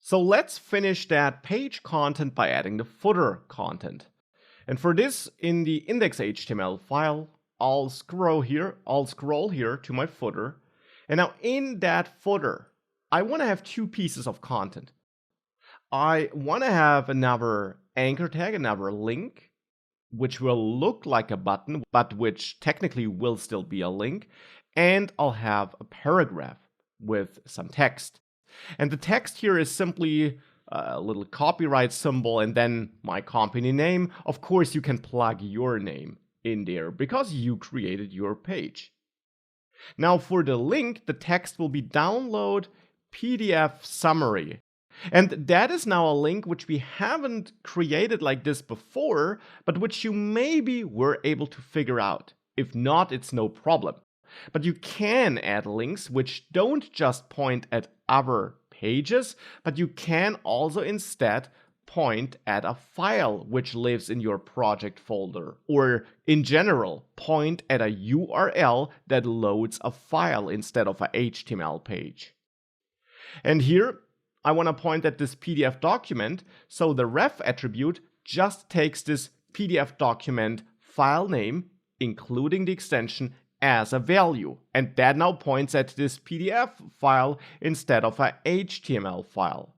So let's finish that page content by adding the footer content. And for this, in the index.html file, I'll scroll here to my footer. And now in that footer, I want to have two pieces of content. I want to have another anchor tag, another link, which will look like a button, but which technically will still be a link. And I'll have a paragraph with some text. And the text here is simply a little copyright symbol and then my company name. Of course, you can plug your name in there because you created your page. Now for the link, the text will be download PDF summary. And that is now a link which we haven't created like this before, but which you maybe were able to figure out. If not, it's no problem. But you can add links which don't just point at other pages, but you can also instead point at a file which lives in your project folder, or in general, point at a URL that loads a file instead of an HTML page. And here, I want to point at this PDF document, so the ref attribute just takes this PDF document file name, including the extension, as a value, and that now points at this PDF file instead of an HTML file.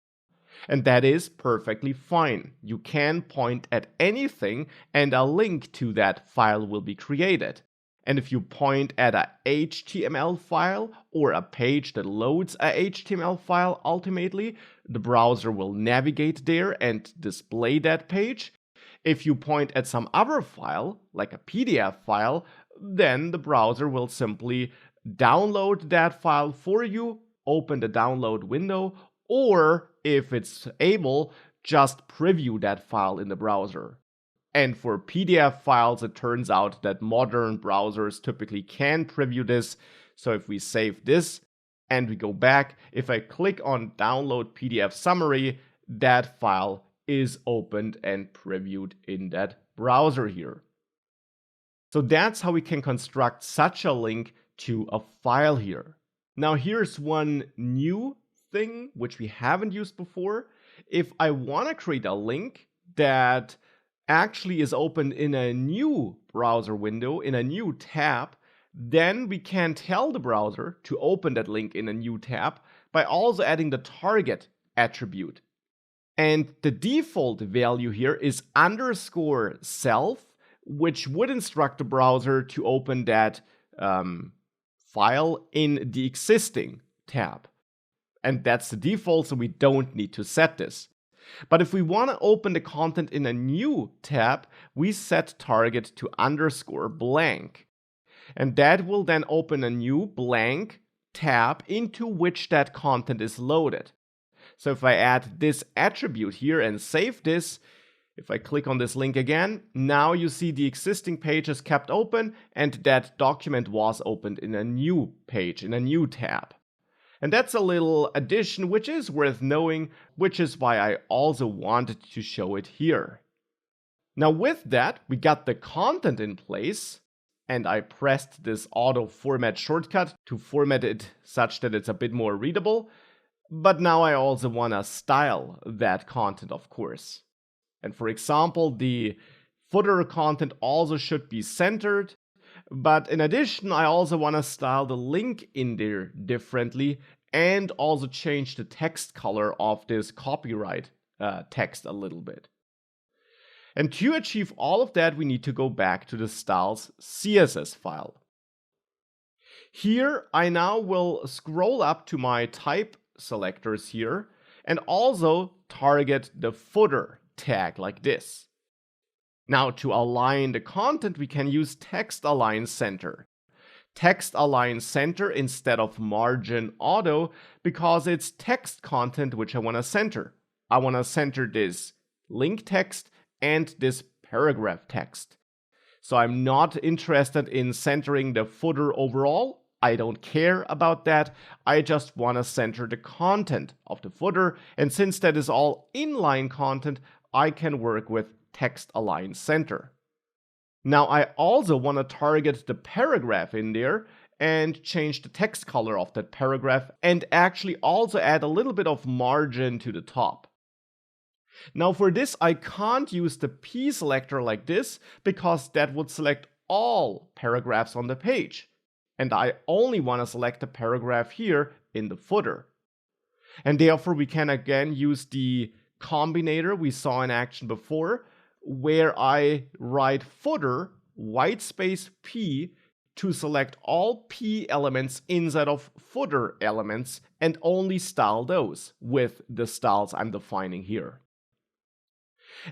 And that is perfectly fine. You can point at anything and a link to that file will be created. And if you point at a HTML file or a page that loads a HTML file ultimately, the browser will navigate there and display that page. If you point at some other file, like a PDF file, then the browser will simply download that file for you, open the download window, or if it's able, just preview that file in the browser. And for PDF files, it turns out that modern browsers typically can preview this. So if we save this and we go back, if I click on download PDF summary, that file is opened and previewed in that browser here. So that's how we can construct such a link to a file here. Now here's one new thing which we haven't used before. If I want to create a link that actually is opened in a new browser window, in a new tab, then we can tell the browser to open that link in a new tab by also adding the target attribute. And the default value here is _self, which would instruct the browser to open that file in the existing tab. And that's the default, so we don't need to set this. But if we want to open the content in a new tab, we set target to _blank. And that will then open a new blank tab into which that content is loaded. So if I add this attribute here and save this, if I click on this link again, now you see the existing page is kept open and that document was opened in a new page, in a new tab. And that's a little addition which is worth knowing, which is why I also wanted to show it here. Now with that, we got the content in place, and I pressed this auto format shortcut to format it such that it's a bit more readable. But now I also want to style that content, of course. And for example, the footer content also should be centered. But in addition, I also want to style the link in there differently and also change the text color of this copyright text a little bit. And to achieve all of that, we need to go back to the styles CSS file. Here, I now will scroll up to my type selectors here and also target the footer tag like this. Now to align the content, we can use text align center. Text align center instead of margin auto because it's text content which I want to center. I want to center this link text and this paragraph text. So I'm not interested in centering the footer overall. I don't care about that. I just want to center the content of the footer. And since that is all inline content, I can work with text align center. Now I also want to target the paragraph in there, and change the text color of that paragraph and actually also add a little bit of margin to the top. Now for this, I can't use the P selector like this because that would select all paragraphs on the page. And I only want to select the paragraph here in the footer. And therefore we can again use the combinator we saw in action before, where I write footer white space P to select all P elements inside of footer elements and only style those with the styles I'm defining here.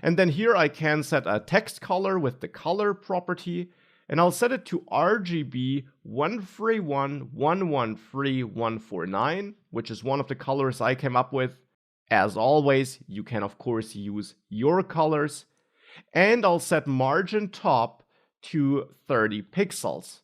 And then here I can set a text color with the color property, and I'll set it to RGB 131113149, which is one of the colors I came up with. As always, you can of course use your colors. And I'll set margin top to 30 pixels.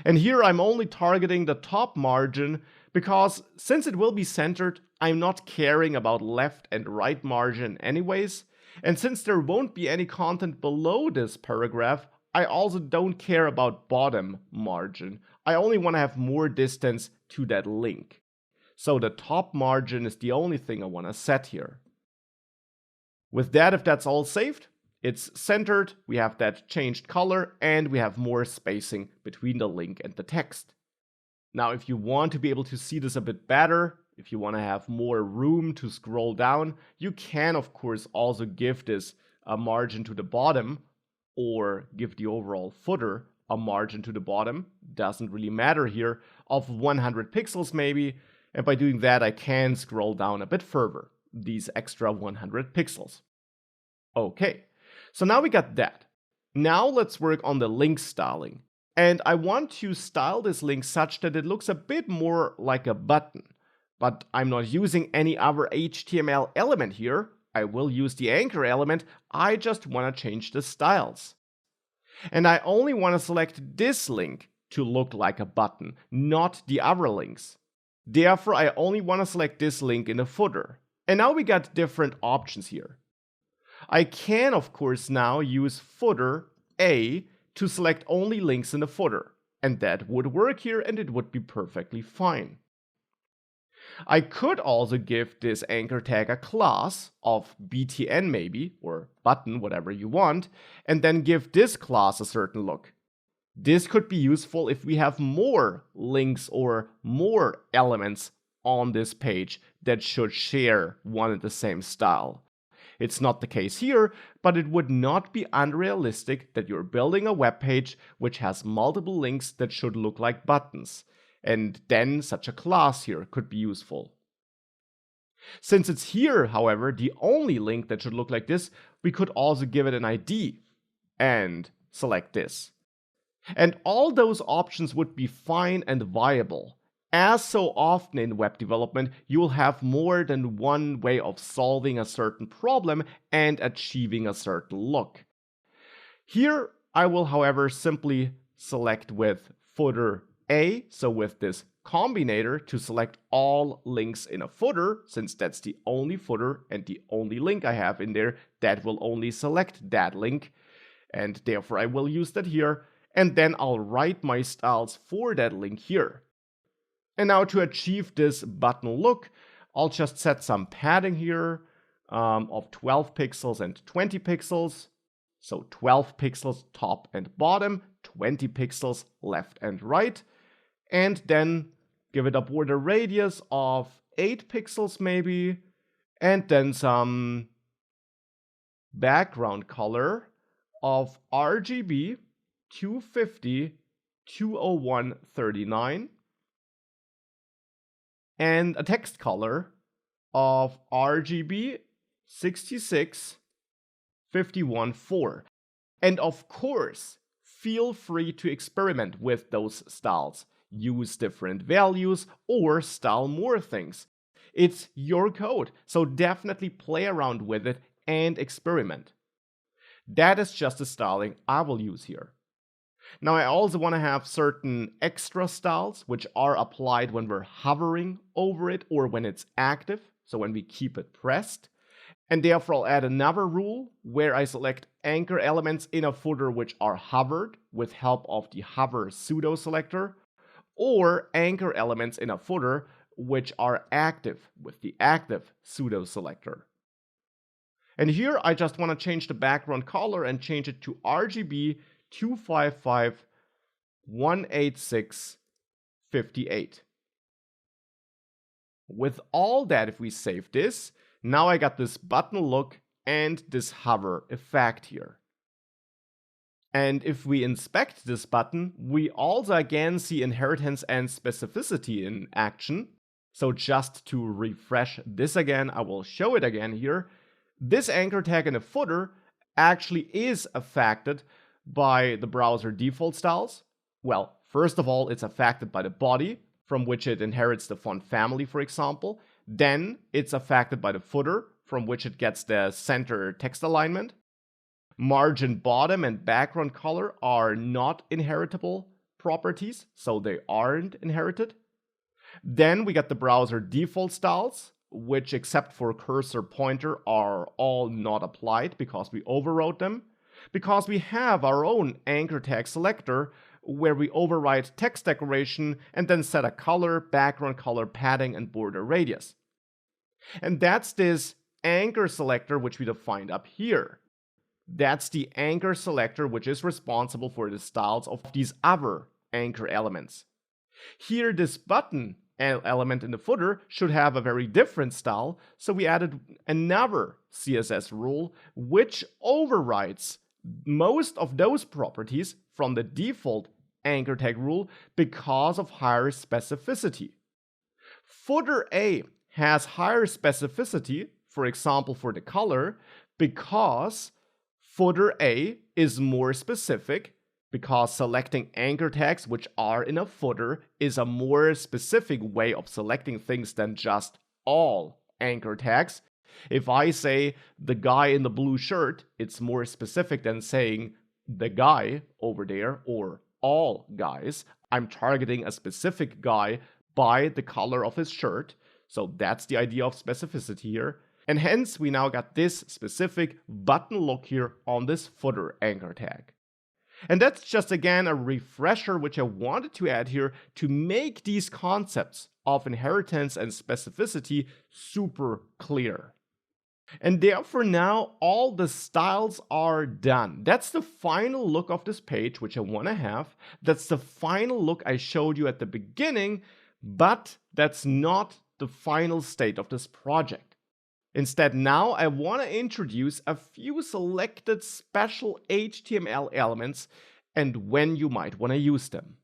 And here I'm only targeting the top margin because since it will be centered, I'm not caring about left and right margin anyways. And since there won't be any content below this paragraph, I also don't care about bottom margin. I only want to have more distance to that link. So the top margin is the only thing I want to set here. With that, if that's all saved, it's centered, we have that changed color, and we have more spacing between the link and the text. Now, if you want to be able to see this a bit better, if you want to have more room to scroll down, you can of course also give this a margin to the bottom or give the overall footer a margin to the bottom, doesn't really matter here, of 100 pixels maybe, and by doing that I can scroll down a bit further, these extra 100 pixels. Okay, so now we got that. Now let's work on the link styling. And I want to style this link such that it looks a bit more like a button. But I'm not using any other HTML element here. I will use the anchor element. I just want to change the styles. And I only want to select this link to look like a button, not the other links. Therefore, I only want to select this link in the footer. And now we got different options here. I can, of course, now use footer A to select only links in the footer. And that would work here and it would be perfectly fine. I could also give this anchor tag a class of btn maybe, or button, whatever you want, and then give this class a certain look. This could be useful if we have more links or more elements on this page that should share one and the same style. It's not the case here, but it would not be unrealistic that you're building a web page which has multiple links that should look like buttons. And then such a class here could be useful. Since it's here, however, the only link that should look like this, we could also give it an ID and select this. And all those options would be fine and viable. As so often in web development, you will have more than one way of solving a certain problem and achieving a certain look. Here, I will, however, simply select with footer A, so with this combinator to select all links in a footer, since that's the only footer and the only link I have in there, that will only select that link. And therefore I will use that here, and then I'll write my styles for that link here. And now to achieve this button look, I'll just set some padding here of 12 pixels and 20 pixels. So 12 pixels top and bottom, 20 pixels left and right. And then give it a border radius of 8 pixels maybe. And then some background color of RGB 250 20139. And a text color of RGB 66 514. And of course, feel free to experiment with those styles. Use different values or style more things. It's your code, so definitely play around with it and experiment. That is just the styling I will use here. Now I also want to have certain extra styles which are applied when we're hovering over it or when it's active, so when we keep it pressed. And therefore I'll add another rule where I select anchor elements in a footer which are hovered with help of the hover pseudo selector, or anchor elements in a footer which are active with the active pseudo selector. And here I just want to change the background color and change it to RGB 255.186.58. With all that, if we save this, now I got this button look and this hover effect here. And if we inspect this button, we also again see inheritance and specificity in action. So just to refresh this again, I will show it again here. This anchor tag in the footer actually is affected by the browser default styles. Well, first of all, it's affected by the body, from which it inherits the font family, for example. Then it's affected by the footer, from which it gets the center text alignment. Margin bottom and background color are not inheritable properties, so they aren't inherited. Then we got the browser default styles, which except for cursor pointer are all not applied because we overrode them. Because we have our own anchor tag selector where we override text decoration and then set a color, background color, padding, and border radius. And that's this anchor selector which we defined up here. That's the anchor selector which is responsible for the styles of these other anchor elements. Here, this button element in the footer should have a very different style, so we added another CSS rule which overrides most of those properties from the default anchor tag rule because of higher specificity. Footer A has higher specificity, for example for the color, because footer A is more specific, because selecting anchor tags which are in a footer is a more specific way of selecting things than just all anchor tags. If I say the guy in the blue shirt, it's more specific than saying the guy over there or all guys. I'm targeting a specific guy by the color of his shirt. So that's the idea of specificity here. And hence we now got this specific button look here on this footer anchor tag. And that's just again a refresher which I wanted to add here to make these concepts of inheritance and specificity super clear. And therefore now all the styles are done. That's the final look of this page which I want to have. That's the final look I showed you at the beginning, but that's not the final state of this project. Instead, now I want to introduce a few selected special HTML elements and when you might want to use them.